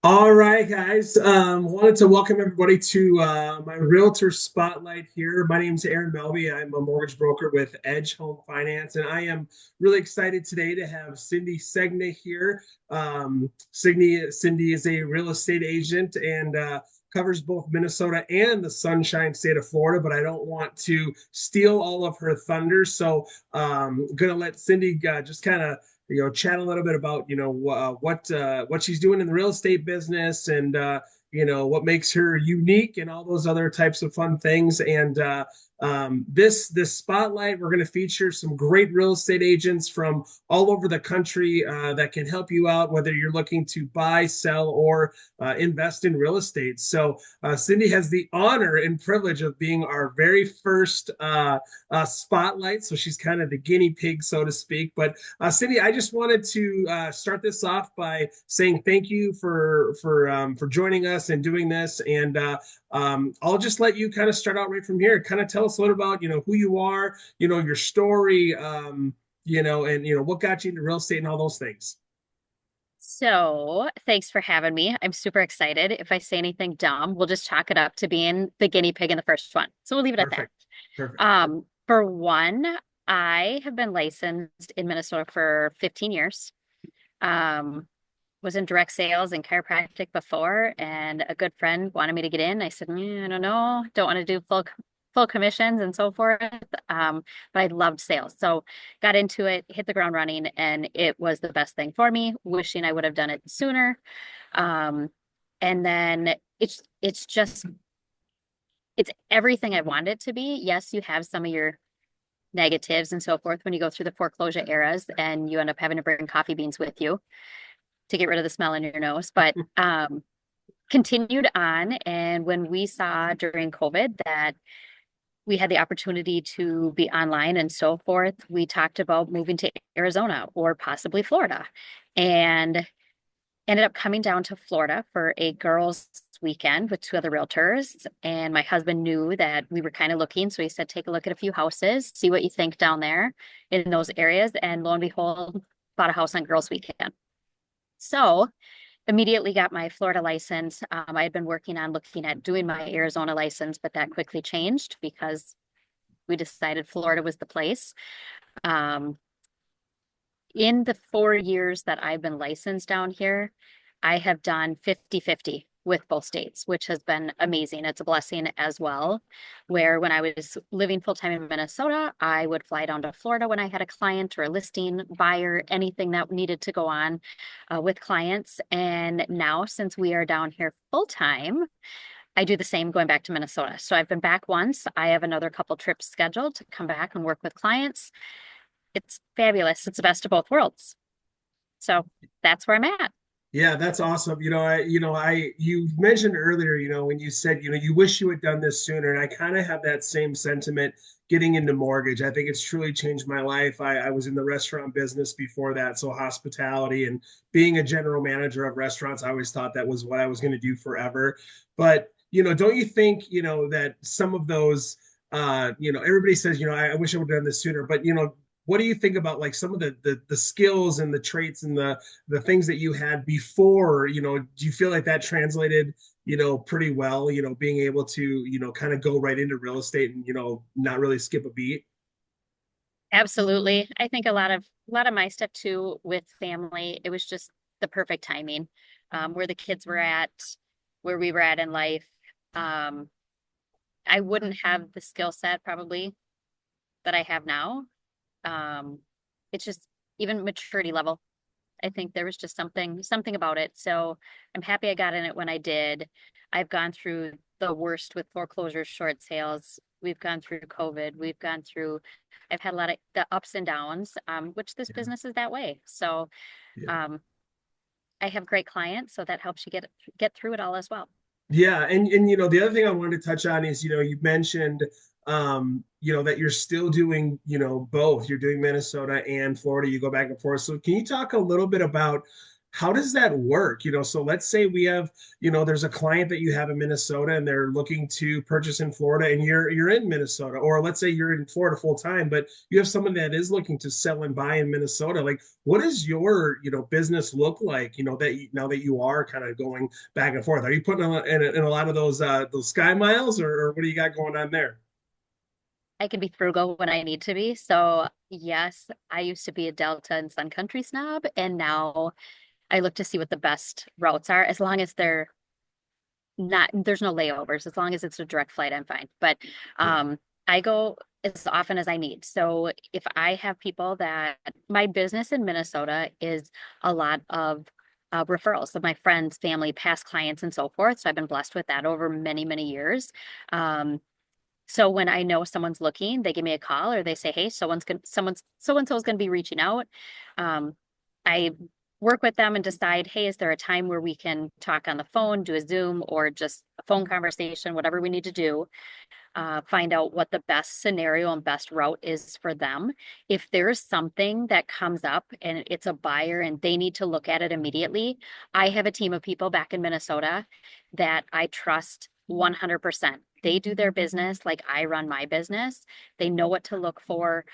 All right, guys. Wanted to welcome everybody to my Realtor Spotlight here. My name is Aaron Melby. I'm a mortgage broker with Edge Home Finance, and I am really excited today to have Cindi Segna here. Cindi is a real estate agent and covers both Minnesota and the Sunshine State of Florida, but I don't want to steal all of her thunder. So going to let Cindi just kind of chat a little bit about what she's doing in the real estate business and what makes her unique and all those other types of fun things. And this spotlight, we're going to feature some great real estate agents from all over the country that can help you out, whether you're looking to buy, sell, or invest in real estate. So Cindi has the honor and privilege of being our very first spotlight. So she's kind of the guinea pig, so to speak. But Cindi, I just wanted to start this off by saying thank you for joining us and doing this. And I'll just let you kind of start out right from here. Kind of tell us a little about who you are, your story, and what got you into real estate and all those things. So, thanks for having me. I'm super excited. If I say anything dumb, we'll just chalk it up to being the guinea pig in the first one. So we'll leave it at that. Perfect. Perfect. For one, I have been licensed in Minnesota for 15 years. Um, was in direct sales and chiropractic before, and a good friend wanted me to get in. I said, I don't know, don't want to do full commissions and so forth. But I loved sales. So got into it, hit the ground running, and it was the best thing for me, wishing I would have done it sooner. Um, and then it's everything I wanted it to be. Yes, you have some of your negatives and so forth when you go through the foreclosure eras and you end up having to bring coffee beans with you to get rid of the smell in your nose. But continued on. And when we saw during COVID that we had the opportunity to be online and so forth, we talked about moving to Arizona or possibly Florida, and ended up coming down to Florida for a girls' weekend with two other realtors. And my husband knew that we were kind of looking. So he said, take a look at a few houses, see what you think down there in those areas. And lo and behold, bought a house on girls' weekend. So immediately got my Florida license. I had been working on looking at doing my Arizona license, but that quickly changed because we decided Florida was the place. Um, in the 4 years that I've been licensed down here, I have done 50-50 with both states, which has been amazing. It's a blessing as well. Where when I was living full time in Minnesota, I would fly down to Florida when I had a client or a listing buyer, anything that needed to go on with clients. And now, since we are down here full time, I do the same going back to Minnesota. So I've been back once. I have another couple trips scheduled to come back and work with clients. It's fabulous. It's the best of both worlds. So that's where I'm at. Yeah, that's awesome. You mentioned earlier, when you said, you wish you had done this sooner, and I kind of have that same sentiment getting into mortgage. I think it's truly changed my life. I was in the restaurant business before that, so hospitality and being a general manager of restaurants, I always thought that was what I was going to do forever. But, don't you think, that some of those everybody says, I wish I would have done this sooner, but what do you think about like some of the skills and the traits and the things that you had before? Do you feel like that translated pretty well, being able to kind of go right into real estate and not really skip a beat? Absolutely. I think a lot of my stuff too with family, it was just the perfect timing. Where the kids were at, where we were at in life. Um, I wouldn't have the skill set probably that I have now. Um, it's just even maturity level. I think there was just something about it. So I'm happy I got in it when I did. I've gone through the worst with foreclosures, short sales. We've gone through COVID. I've had a lot of the ups and downs, which this Yeah. business is that way. So Yeah. um, I have great clients, so that helps you get through it all as well. Yeah, and the other thing I wanted to touch on is you mentioned that you're still doing both. You're doing Minnesota and Florida. You go back and forth. So can you talk a little bit about how does that work? So let's say we have, there's a client that you have in Minnesota and they're looking to purchase in Florida and you're in Minnesota, or let's say you're in Florida full time, but you have someone that is looking to sell and buy in Minnesota. Like, what does your, business look like, now that you are kind of going back and forth? Are you putting in a lot of those sky miles, or what do you got going on there? I can be frugal when I need to be. So, yes, I used to be a Delta and Sun Country snob, and now I look to see what the best routes are. As long as they're not, there's no layovers. As long as it's a direct flight, I'm fine. But Yeah. um, I go as often as I need. So, if I have people that my business in Minnesota is a lot of referrals of my friends, family, past clients, and so forth. So, I've been blessed with that over many, many years. Um, So when I know someone's looking, they give me a call or they say, "Hey, someone's so and so is going to be reaching out." Um, I work with them and decide, "Hey, is there a time where we can talk on the phone, do a Zoom, or just a phone conversation, whatever we need to do?" Find out what the best scenario and best route is for them. If there's something that comes up and it's a buyer and they need to look at it immediately, I have a team of people back in Minnesota that I trust 100%. They do their business like I run my business. They know what to look for.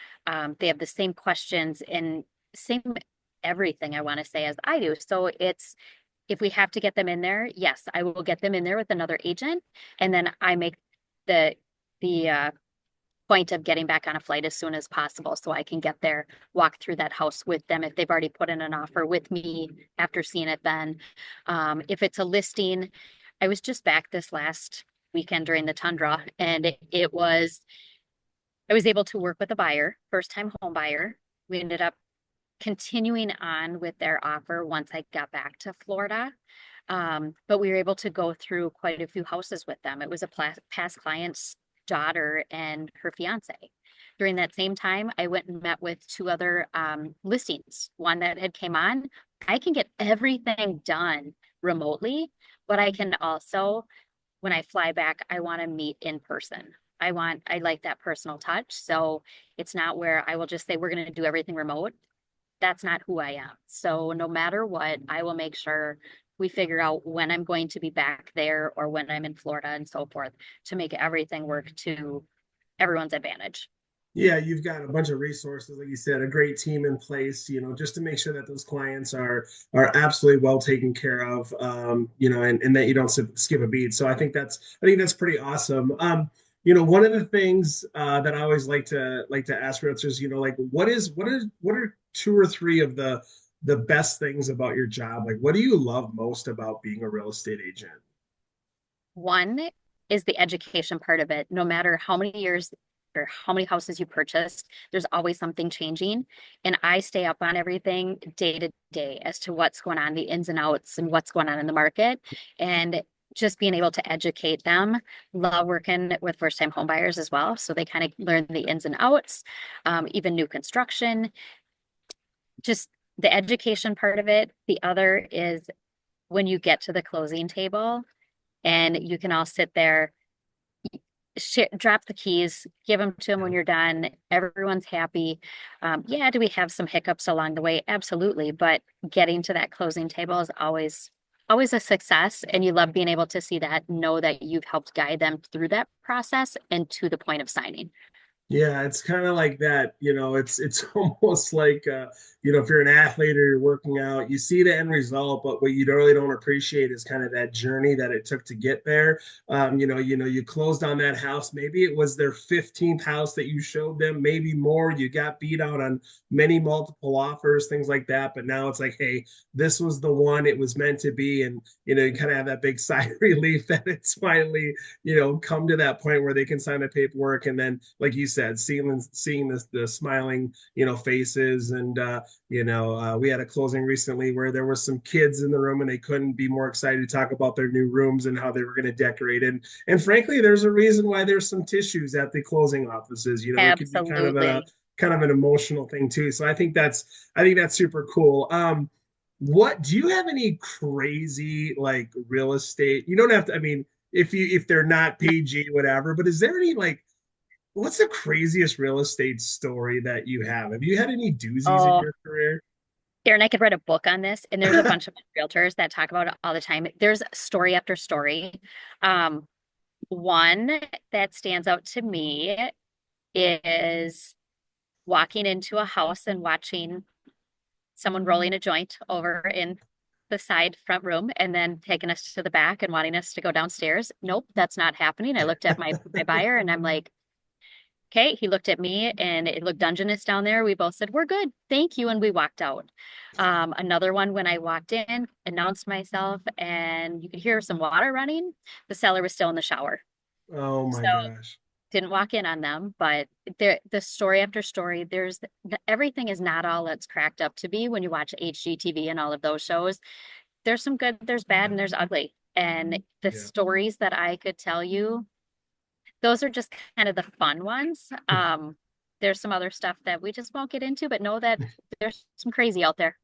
They have the same questions and same everything I want to say as I do. So it's if we have to get them in there, yes, I will get them in there with another agent, and then I make the the point of getting back on a flight as soon as possible so I can get there, walk through that house with them if they've already put in an offer with me after seeing it then. If it's a listing, I was just back this last weekend during the tundra and it was I was able to work with a buyer, first time home buyer. We ended up continuing on with their offer once I got back to Florida. But we were able to go through quite a few houses with them. It was a past client's daughter and her fiance. During that same time, I went and met with two other listings. One that had came on. I can get everything done remotely, but I can also, when I fly back, I want to meet in person. I like that personal touch. So it's not where I will just say, we're going to do everything remote. That's not who I am. So no matter what, I will make sure we figure out when I'm going to be back there or when I'm in Florida and so forth to make everything work to everyone's advantage. Yeah, you've got a bunch of resources, like you said, a great team in place, just to make sure that those clients are absolutely well taken care of, and that you don't skip a beat. So I think that's pretty awesome. One of the things that I always like to ask realtors, like what are two or three of the best things about your job? Like, what do you love most about being a real estate agent? One is the education part of it. No matter how many years or how many houses you purchased, there's always something changing. And I stay up on everything day to day as to what's going on, the ins and outs, and what's going on in the market. And just being able to educate them. Love working with first time home buyers as well. So they kind of learn the ins and outs, even new construction, just the education part of it. The other is when you get to the closing table and you can all sit there, drop the keys, give them to them when you're done. Everyone's happy. Yeah, do we have some hiccups along the way? Absolutely. But getting to that closing table is always a success. And you love being able to see that, know that you've helped guide them through that process and to the point of signing. Yeah, it's kind of like that, it's almost like if you're an athlete or you're working out, you see the end result, but what you really don't appreciate is kind of that journey that it took to get there. You closed on that house. Maybe it was their 15th house that you showed them, maybe more. You got beat out on many multiple offers, things like that. But now it's like, hey, this was the one it was meant to be. And you kind of have that big sigh of relief that it's finally come to that point where they can sign the paperwork. And then, like you said, seeing the smiling, faces. And, we had a closing recently where there was some kids in the room and they couldn't be more excited to talk about their new rooms and how they were going to decorate. And frankly, there's a reason why there's some tissues at the closing offices. It could be Absolutely. kind of an emotional thing too. So I think that's super cool. What do you have any crazy like real estate? You don't have to, I mean, if they're not PG, whatever. But is there any like what's the craziest real estate story that you have? Have you had any doozies in Oh, your career? Aaron, I could write a book on this, and there's a bunch of realtors that talk about it all the time. There's story after story. Um, One that stands out to me is walking into a house and watching someone rolling a joint over in the side front room and then taking us to the back and wanting us to go downstairs. Nope, that's not happening. I looked at my buyer and I'm like, okay. He looked at me and it looked Dungeness down there. We both said, we're good. Thank you. And we walked out. Another one, when I walked in, announced myself, and you could hear some water running. The seller was still in the shower. Oh So my gosh. didn't walk in on them, but the story after story, everything is not all it's cracked up to be when you watch HGTV and all of those shows. There's some good, there's bad, and there's ugly. And the Yeah. stories that I could tell you, those are just kind of the fun ones. There's some other stuff that we just won't get into, but know that there's some crazy out there.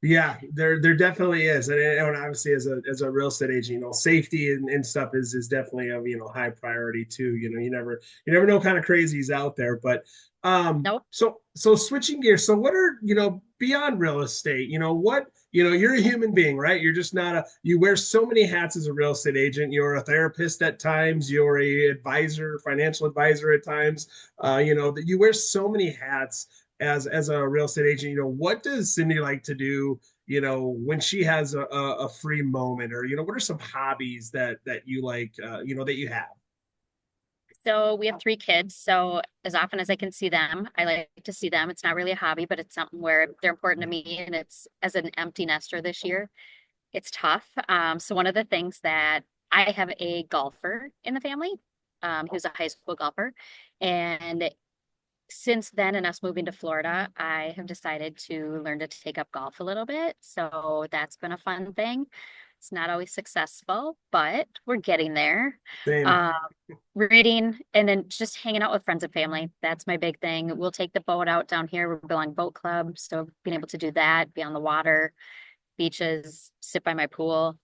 Yeah, there definitely is, and obviously as a real estate agent, safety and stuff is definitely a high priority too. You never know kind of crazies out there, but Nope. so switching gears. So what are beyond real estate? What you're a human being, right? You're just not you wear so many hats as a real estate agent. You're a therapist at times. You're a advisor, financial advisor at times. That you wear so many hats as a real estate agent. What does Cindi like to do when she has a free moment, or what are some hobbies that you like that you have? So we have three kids. So as often as I can see them, I like to see them. It's not really a hobby, but it's something where they're important to me. And it's, as an empty nester this year, it's tough. So one of the things that, I have a golfer in the family, who's a high school golfer. And since then, and us moving to Florida, I have decided to learn to take up golf a little bit. So that's been a fun thing. It's not always successful, but we're getting there. Same. Um, Reading, and then just hanging out with friends and family. That's my big thing. We'll take the boat out down here. We belong boat club, so being able to do that, be on the water, beaches, sit by my pool.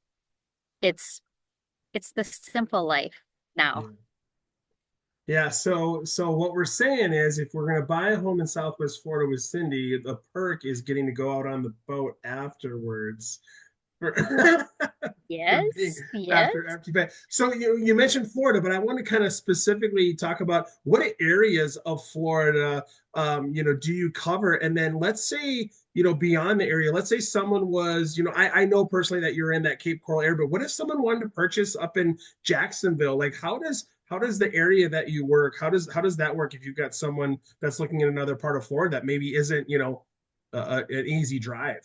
It's it's the simple life now. Yeah. Yeah, so what we're saying is, if we're going to buy a home in Southwest Florida with Cindi, the perk is getting to go out on the boat afterwards. For, for being Yes, after yes. you pay. So you mentioned Florida, but I want to kind of specifically talk about what areas of Florida do you cover? And then let's say, beyond the area, let's say someone was, I know personally that you're in that Cape Coral area, but what if someone wanted to purchase up in Jacksonville? Like how does the area that you work, how does that work if you've got someone that's looking in another part of Florida that maybe isn't, an easy drive?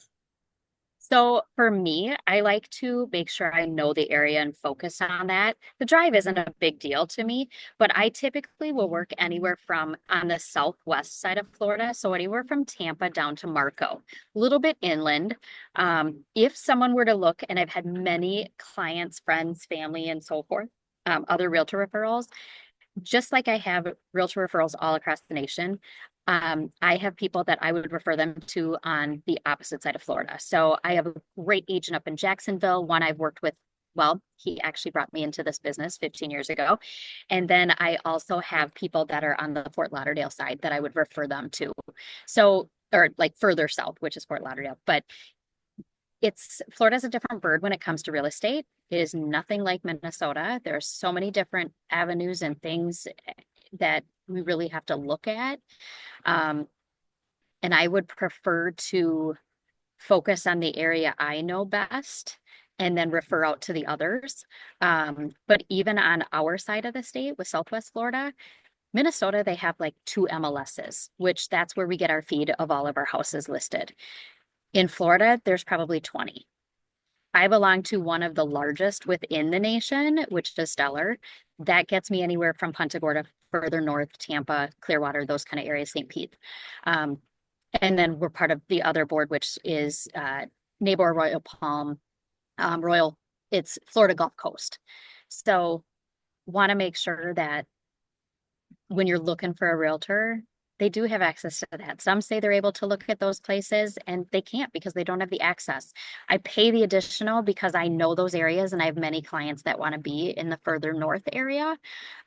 So for me, I like to make sure I know the area and focus on that. The drive isn't a big deal to me, but I typically will work anywhere from on the southwest side of Florida. So anywhere from Tampa down to Marco, a little bit inland. If someone were to look, and I've had many clients, friends, family, and so forth, other realtor referrals, just like I have realtor referrals all across the nation, I have people that I would refer them to on the opposite side of Florida. So I have a great agent up in Jacksonville, one I've worked with. Well, he actually brought me into this business 15 years ago. And then I also have people that are on the Fort Lauderdale side that I would refer them to. So, or like further south, which is Fort Lauderdale. But Florida's a different bird when it comes to real estate. It is nothing like Minnesota. There are so many different avenues and things that we really have to look at. Um, and I would prefer to focus on the area I know best and then refer out to the others. But even on our side of the state with Southwest Florida, Minnesota, they have like two MLSs, which that's where we get our feed of all of our houses listed. In Florida, there's probably 20. I belong to one of the largest within the nation, which is Stellar. That gets me anywhere from Punta Gorda, further north, Tampa, Clearwater, those kind of areas, St. Pete. Um, and then we're part of the other board, which is Neighbor Royal Palm, Royal, it's Florida Gulf Coast. So want to make sure that when you're looking for a realtor, they do have access to that. Some say they're able to look at those places and they can't because they don't have the access. I pay the additional because I know those areas and I have many clients that want to be in the further north area.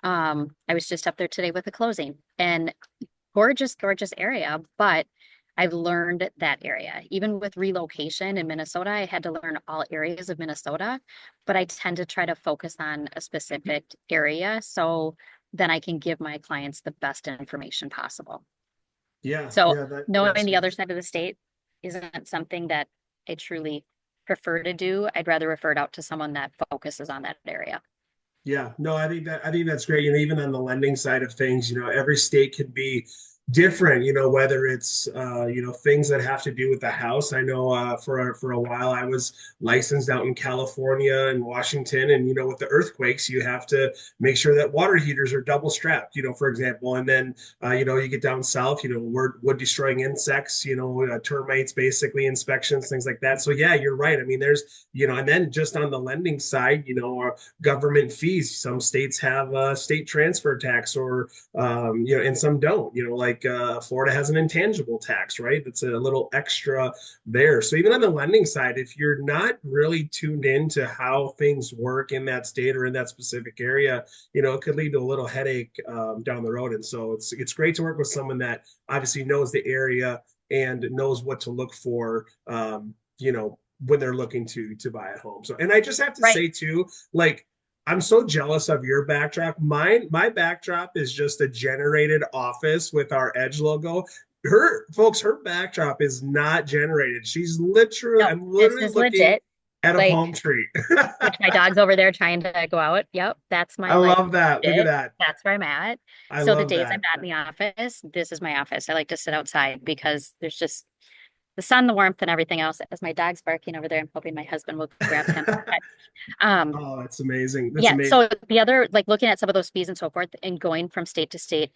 I was just up there today with a closing and gorgeous, gorgeous area, but I've learned that area. Even with relocation in Minnesota, I had to learn all areas of Minnesota, but I tend to try to focus on a specific area so then I can give my clients the best information possible. Yeah, So yeah, that knowing that's the other side of the state isn't something that I truly prefer to do. I'd rather refer it out to someone that focuses on that area. Yeah, no, I think that's great. Even on the lending side of things, every state can be different. Whether it's things that have to do with the house. I know for a while I was licensed out in California and Washington, and with the earthquakes, you have to make sure that water heaters are double strapped. For example, and then you get down south, wood destroying insects, termites, basically inspections, things like that. So yeah, you're right. I mean, there's and then just on the lending side, government fees. Some states have a state transfer tax, or and some don't. Like Florida has an intangible tax, right? That's a little extra there. So even on the lending side, if you're not really tuned into how things work in that state or in that specific area, it could lead to a little headache down the road. And so it's great to work with someone that obviously knows the area and knows what to look for. When they're looking to buy a home. So, and I just have to Right. say too, like, I'm so jealous of your backdrop. My backdrop is just a generated office with our Edge logo. Her backdrop is not generated. No, I'm this literally is looking legit. at a palm Like, tree. which my dog's over there trying to go out. Yep, that's I my like love that. Look at shit. that. That's where I'm at. I So the love days I'm that. not in the office, this is my office. I like to sit outside because there's just the sun, the warmth, and everything else. As my dog's barking over there, I'm hoping my husband will grab him. But, um, Oh, that's amazing. That's yeah. amazing. So the other, like looking at some of those fees and so forth, and going from state to state,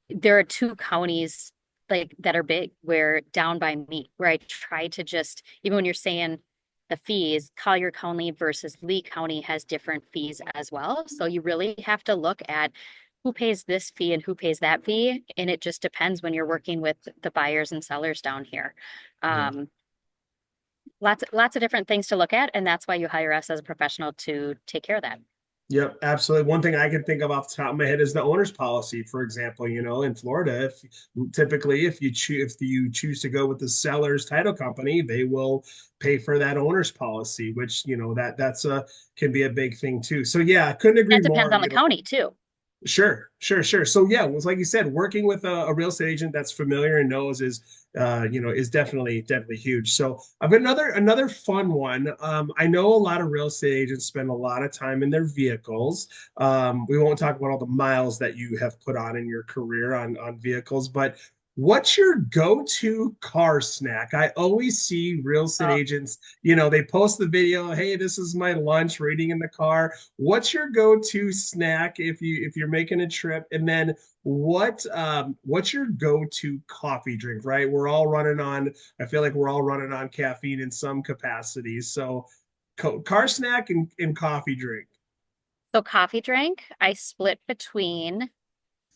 there are two counties like that are big where down by me where I try to just even when you're saying the fees, Collier County versus Lee County has different fees as well. So you really have to look at who pays this fee and who pays that fee. And it just depends when you're working with the buyers and sellers down here. Yeah. Um, lots of different things to look at, and that's why you hire us as a professional to take care of that. Yep, absolutely. One thing I can think of off the top of my head is the owner's policy. For example, in Florida, if typically if you choose to go with the seller's title company, they will pay for that owner's policy, which that's a can be a big thing too. So yeah, I couldn't agree That depends more. on the county too. Sure, sure, sure. So yeah, it was like you said, working with a real estate agent that's familiar and knows is definitely huge. So I've got another fun one. I know a lot of real estate agents spend a lot of time in their vehicles. We won't talk about all the miles that you have put on in your career on vehicles, but what's your go-to car snack? I always see real estate Oh, agents, they post the video, hey, this is my lunch, reading in the car. What's your go-to snack if you're making a trip? And then what's your go-to coffee drink, right? I feel like we're all running on caffeine in some capacity. So car snack and coffee drink. so coffee drink, I split between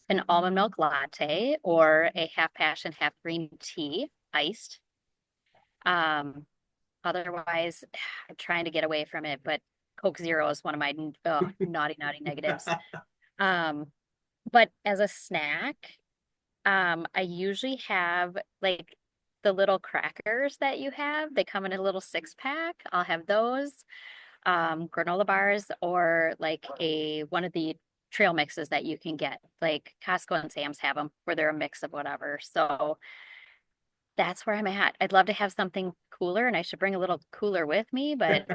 an almond milk latte or a half passion, half green tea, iced. Um, otherwise, I'm trying to get away from it, but Coke Zero is one of my naughty negatives. Um, but as a snack, I usually have like the little crackers that you have. They come in a little 6 pack. I'll have those. Granola bars or like a one of the trail mixes that you can get. Like Costco and Sam's have them where they're a mix of whatever. So that's where I'm at. I'd love to have something cooler and I should bring a little cooler with me, but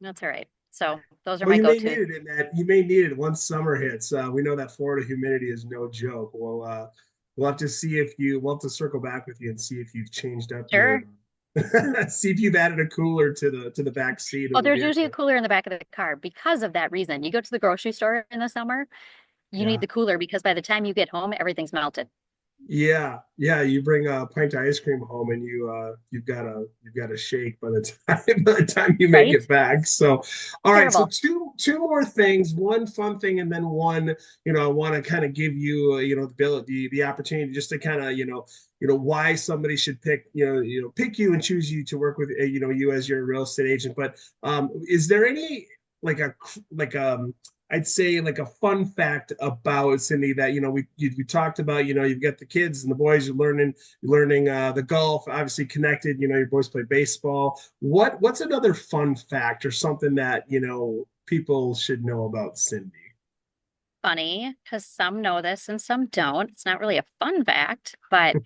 that's all right. So those are Well, my you may need go-to. it in that. You may need it once summer hits. We know that Florida humidity is no joke. We'll have to see if you. We'll have to circle back with you and see if you've changed up your. Sure. See if you've added a cooler to the back seat Oh, of the there's usually a vehicle. cooler in the back of the car because of that reason. You go to the grocery store in the summer, you need Yeah. the cooler because by the time you get home, everything's melted. Yeah, yeah. You bring a pint of ice cream home, and you've got a shake by the time by the time you make Right? it back. So, all right. So Terrible. two more things. One fun thing, and then one. I want to kind of give you the ability, the opportunity, just to kind of why somebody should pick you and choose you to work with you as your real estate agent. But is there any like a like I'd say like a fun fact about Cindi that we talked about. You've got the kids and the boys. You're learning the golf. Obviously connected. Your boys play baseball. What's another fun fact or something that people should know about Cindi? Funny because some know this and some don't. It's not really a fun fact, but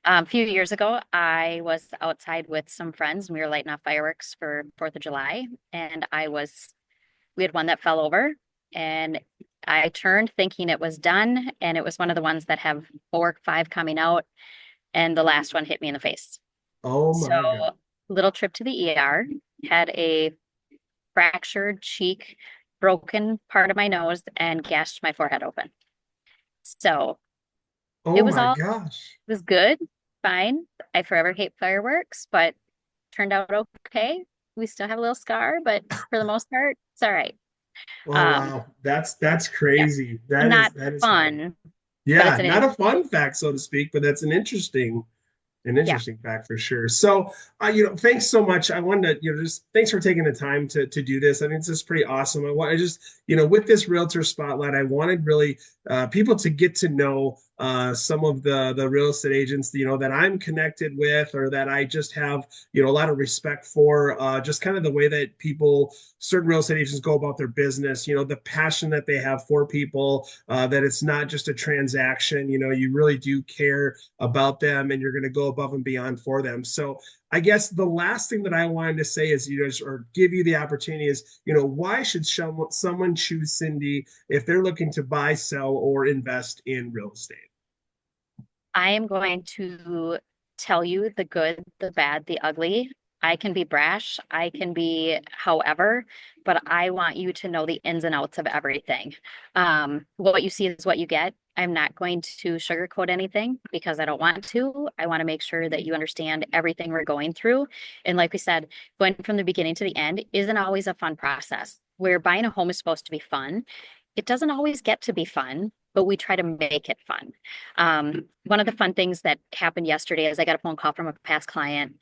a few years ago, I was outside with some friends and we were lighting off fireworks for 4th of July. And we had one that fell over and I turned thinking it was done. And it was one of the ones that have 4, 5 coming out. And the last one hit me in the face. Oh So, my God. little trip to the ER, had a fractured cheek, broken part of my nose, and gashed my forehead open. So, it Oh was my all, gosh. it was good, fine. I forever hate fireworks, but turned out okay. We still have a little scar, but for the most part, it's all right. Oh Um, wow. That's yeah, crazy. That is not that is crazy. fun, but it's Yeah, an not a fun fact, so to speak, but that's an yeah. interesting fact for sure. So, thanks so much. I wanted to, just thanks for taking the time to do this. I think this is pretty awesome. I just, with this realtor spotlight, I wanted really people to get to know some of the real estate agents, that I'm connected with or that I just have, a lot of respect for. Just kind of the way that certain real estate agents go about their business. The passion that they have for people. That it's not just a transaction. You really do care about them and you're going to go above and beyond for them. So I guess the last thing that I wanted to say is, or give you the opportunity is, why should someone choose Cindi if they're looking to buy, sell, or invest in real estate? I am going to tell you the good, the bad, the ugly. I can be brash, I can be however, but I want you to know the ins and outs of everything. What you see is what you get. I'm not going to sugarcoat anything because I don't want to. I want to make sure that you understand everything we're going through. And like we said, going from the beginning to the end isn't always a fun process. Where buying a home is supposed to be fun, it doesn't always get to be fun, but we try to make it fun. One of the fun things that happened yesterday is I got a phone call from a past client.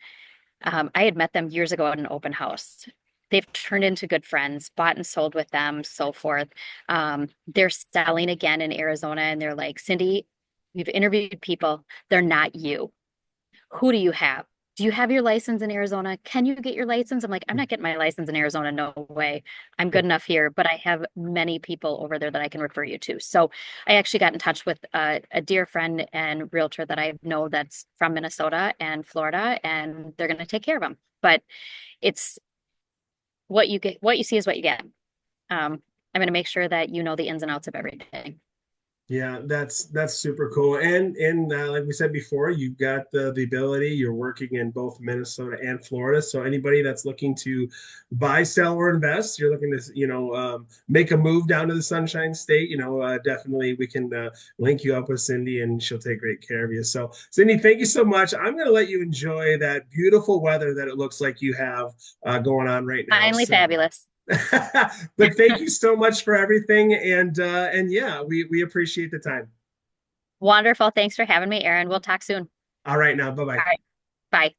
I had met them years ago at an open house. They've turned into good friends, bought and sold with them, so forth. They're selling again in Arizona, and they're like, Cindi, we've interviewed people. They're not you. Who do you have? Do you have your license in Arizona? Can you get your license? I'm like, I'm not getting my license in Arizona. No way. I'm good enough here, but I have many people over there that I can refer you to. So I actually got in touch with a dear friend and realtor that I know that's from Minnesota and Florida, and they're going to take care of them. But it's what you get, what you see is what you get. I'm going to make sure that you know the ins and outs of everything. Yeah, that's super cool. And like we said before, you've got the ability. You're working in both Minnesota and Florida. So anybody that's looking to buy, sell, or invest, you're looking to make a move down to the Sunshine State. Definitely we can link you up with Cindi, and she'll take great care of you. So Cindi, thank you so much. I'm going to let you enjoy that beautiful weather that it looks like you have going on right now. Finally So. fabulous. But thank you so much for everything, and yeah, we appreciate the time. Wonderful. Thanks for having me, Erin. We'll talk soon. All right, now, bye All bye. right. Bye.